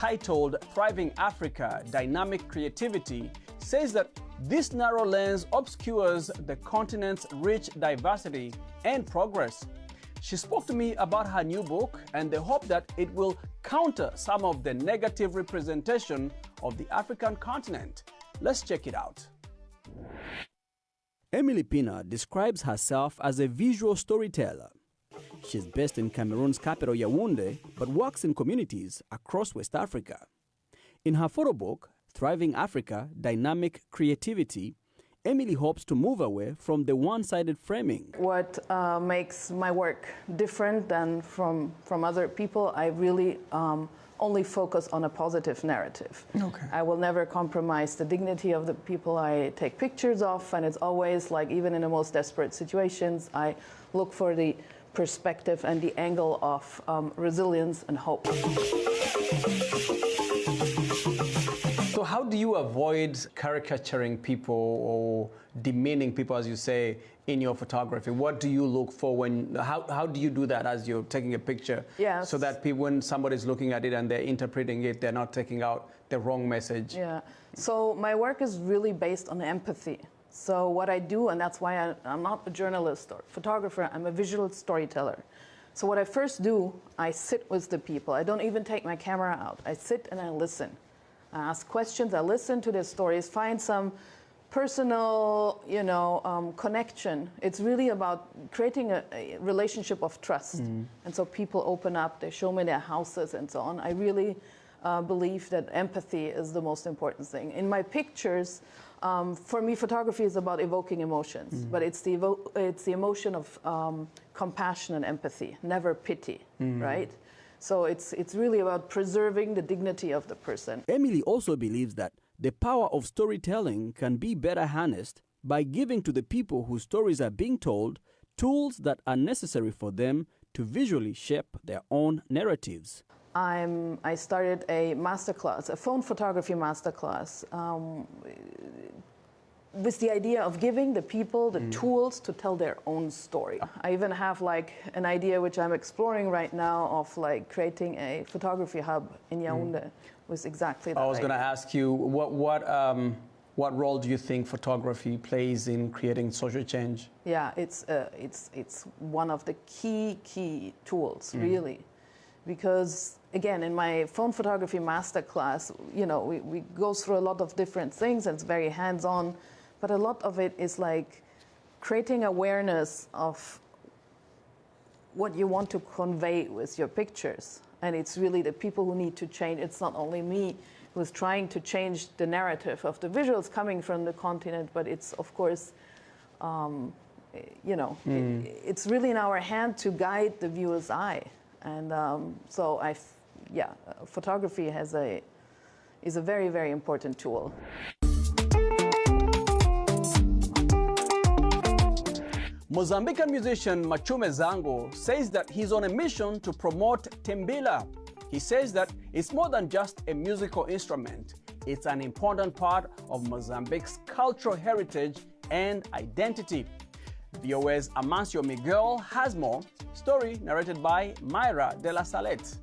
titled Thriving Africa, Dynamic Creativity, says that this narrow lens obscures the continent's rich diversity and progress. She spoke to me about her new book and the hope that it will counter some of the negative representation of the African continent. Let's check it out. Emily Pina describes herself as a visual storyteller. She's based in Cameroon's capital Yaoundé, but works in communities across West Africa. In her photo book, Thriving Africa, Dynamic Creativity, Emily hopes to move away from the one-sided framing. What makes my work different than from other people, I really only focus on a positive narrative. Okay. I will never compromise the dignity of the people I take pictures of, and it's always like, even in the most desperate situations, I look for the perspective and the angle of resilience and hope. So how do you avoid caricaturing people or demeaning people, as you say, in your photography? What do you look for when, how do you do that as you're taking a picture? Yes. So that people, when somebody's looking at it and they're interpreting it, they're not taking out the wrong message? Yeah, so my work is really based on empathy. So what I do, and that's why I'm not a journalist or photographer, I'm a visual storyteller. So what I first do, I sit with the people. I don't even take my camera out. I sit and I listen. I ask questions, I listen to their stories, find some personal, connection. It's really about creating a relationship of trust. And so people open up, they show me their houses and so on. I really believe that empathy is the most important thing. In my pictures, for me, photography is about evoking emotions, but it's the emotion of compassion and empathy, never pity, right? So it's really about preserving the dignity of the person. Emily also believes that the power of storytelling can be better harnessed by giving to the people whose stories are being told tools that are necessary for them to visually shape their own narratives. I started a masterclass, a phone photography masterclass, with the idea of giving the people the tools to tell their own story. I even have like an idea which I'm exploring right now of like creating a photography hub in Yaoundé with exactly that. I was going to ask you, what role do you think photography plays in creating social change? Yeah, it's one of the key tools, really. Because again, in my phone photography masterclass, we go through a lot of different things and it's very hands-on, but a lot of it is like creating awareness of what you want to convey with your pictures. And it's really the people who need to change. It's not only me who's trying to change the narrative of the visuals coming from the continent, but it's, of course, it's really in our hand to guide the viewer's eye. And photography is a very, very important tool. Mozambican musician Machume Zango says that he's on a mission to promote Timbila. He says that it's more than just a musical instrument. It's an important part of Mozambique's cultural heritage and identity. VOA's Amancio Miguel has more. Story narrated by Myra de la Salette.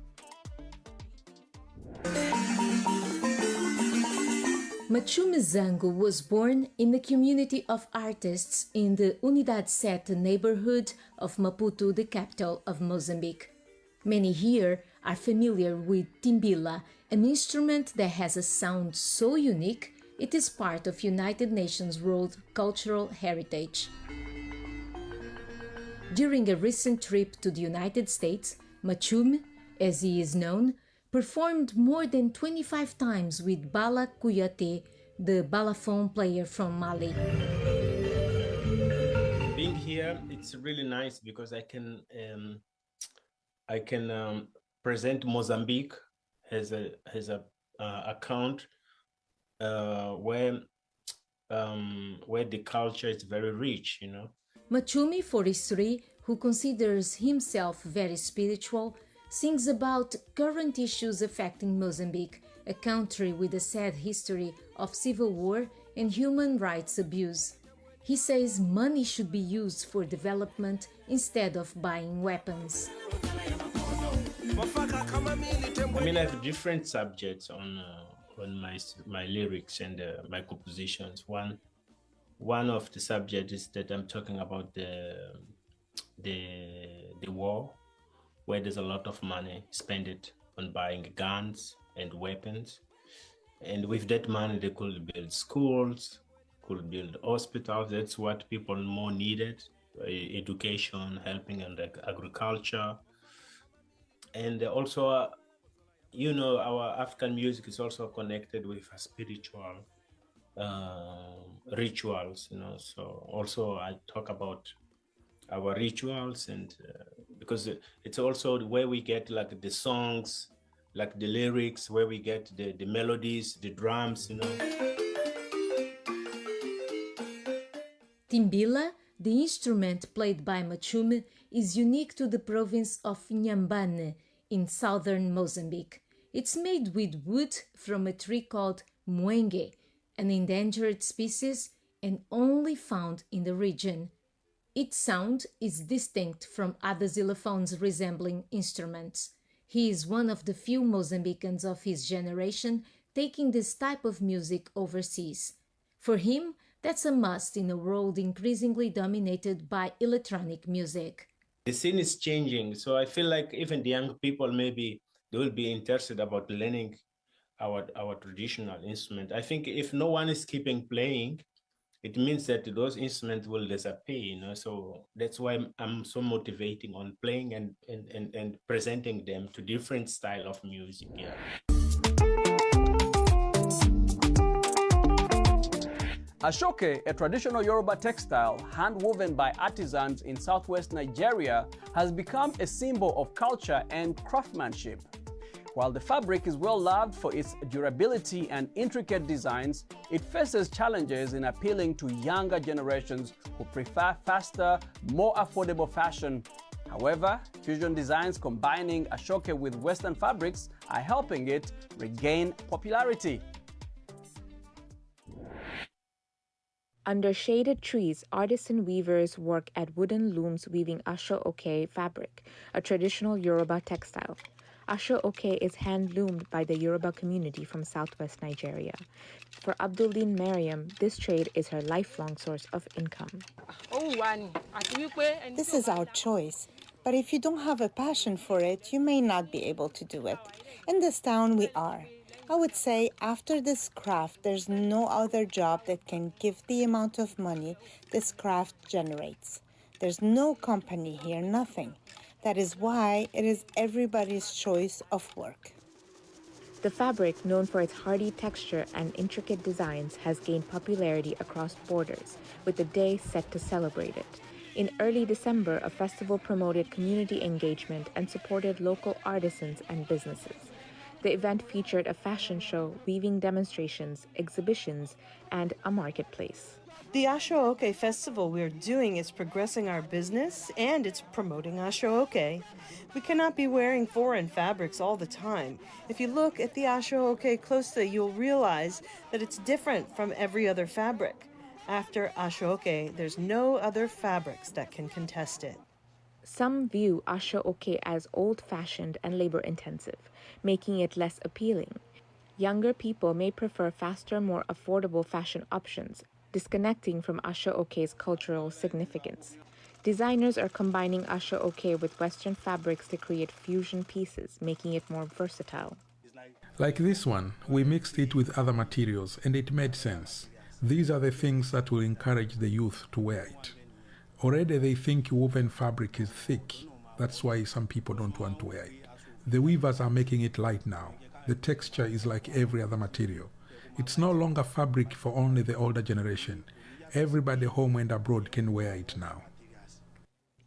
Machume Zango was born in a community of artists in the Unidade 7 neighborhood of Maputo, the capital of Mozambique. Many here are familiar with timbila, an instrument that has a sound so unique it is part of United Nations World Cultural Heritage. During a recent trip to the United States, Machume, as he is known, performed more than 25 times with Bala Kouyaté, the balafon player from Mali. Being here, it's really nice because I can present Mozambique as a account where the culture is very rich, Machume, 43, who considers himself very spiritual, sings about current issues affecting Mozambique, a country with a sad history of civil war and human rights abuse. He says money should be used for development instead of buying weapons. I mean, I have different subjects on my lyrics and my compositions. One of the subjects is that I'm talking about the war, where there's a lot of money spent on buying guns and weapons, and with that money they could build schools, could build hospitals. That's what people more needed: education, helping in agriculture, and also. Our African music is also connected with spiritual rituals, so also I talk about our rituals, and because it's also where we get like the songs, like the lyrics, where we get the melodies, the drums. Timbila, the instrument played by Machume, is unique to the province of Inhambane in southern Mozambique. It's made with wood from a tree called muenge, an endangered species and only found in the region. Its sound is distinct from other xylophones resembling instruments. He is one of the few Mozambicans of his generation taking this type of music overseas. For him, that's a must in a world increasingly dominated by electronic music. The scene is changing, so I feel like even the young people, maybe they will be interested about learning our traditional instrument. I think if no one is keeping playing, it means that those instruments will disappear, so that's why I'm so motivating on playing and presenting them to different style of music. Yeah. Ashoke, a traditional Yoruba textile hand-woven by artisans in southwest Nigeria, has become a symbol of culture and craftsmanship. While the fabric is well loved for its durability and intricate designs, it faces challenges in appealing to younger generations who prefer faster, more affordable fashion. However, fusion designs combining Ashoke with Western fabrics are helping it regain popularity. Under shaded trees, artisan weavers work at wooden looms weaving asho-oke fabric, a traditional Yoruba textile. Asho-oke is hand-loomed by the Yoruba community from southwest Nigeria. For Abduldin Mariam, this trade is her lifelong source of income. This is our choice, but if you don't have a passion for it, you may not be able to do it. In this town, we are. I would say after this craft, there's no other job that can give the amount of money this craft generates. There's no company here, nothing. That is why it is everybody's choice of work. The fabric, known for its hardy texture and intricate designs, has gained popularity across borders, with a day set to celebrate it. In early December, a festival promoted community engagement and supported local artisans and businesses. The event featured a fashion show, weaving demonstrations, exhibitions, and a marketplace. The Asho-oke festival we're doing is progressing our business and it's promoting Asho-oke. We cannot be wearing foreign fabrics all the time. If you look at the Asho-oke closely, you'll realize that it's different from every other fabric. After Asho-oke, there's no other fabrics that can contest it. Some view Asho-oke as old-fashioned and labor-intensive, making it less appealing. Younger people may prefer faster, more affordable fashion options, disconnecting from Asho-oke's cultural significance. Designers are combining Asho-oke with Western fabrics to create fusion pieces, making it more versatile. Like this one, we mixed it with other materials and it made sense. These are the things that will encourage the youth to wear it. Already they think woven fabric is thick. That's why some people don't want to wear it. The weavers are making it light now. The texture is like every other material. It's no longer fabric for only the older generation. Everybody home and abroad can wear it now.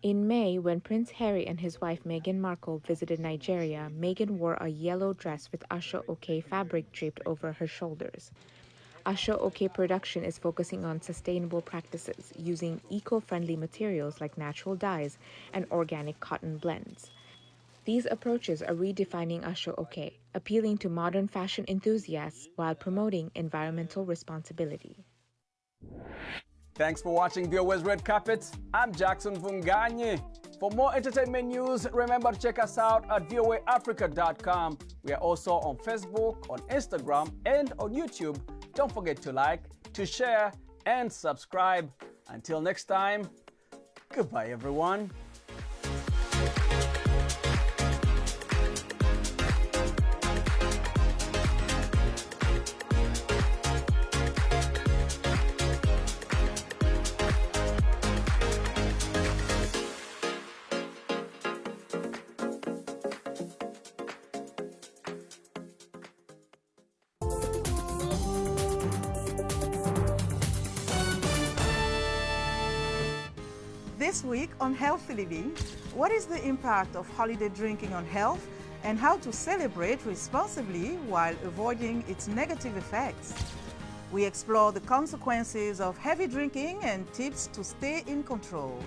In May, when Prince Harry and his wife Meghan Markle visited Nigeria, Meghan wore a yellow dress with Asho-oke fabric draped over her shoulders. Asho-oke production is focusing on sustainable practices, using eco-friendly materials like natural dyes and organic cotton blends. These approaches are redefining Asho-oke, appealing to modern fashion enthusiasts while promoting environmental responsibility. Thanks for watching VOA's Red Carpet. I'm Jackson Vunganye. For more entertainment news, remember to check us out at voaafrica.com. We are also on Facebook, on Instagram, and on YouTube. Don't forget to like, to share, and subscribe. Until next time, goodbye, everyone. This week on Healthy Living, what is the impact of holiday drinking on health and how to celebrate responsibly while avoiding its negative effects? We explore the consequences of heavy drinking and tips to stay in control.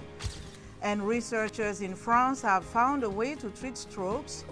And researchers in France have found a way to treat strokes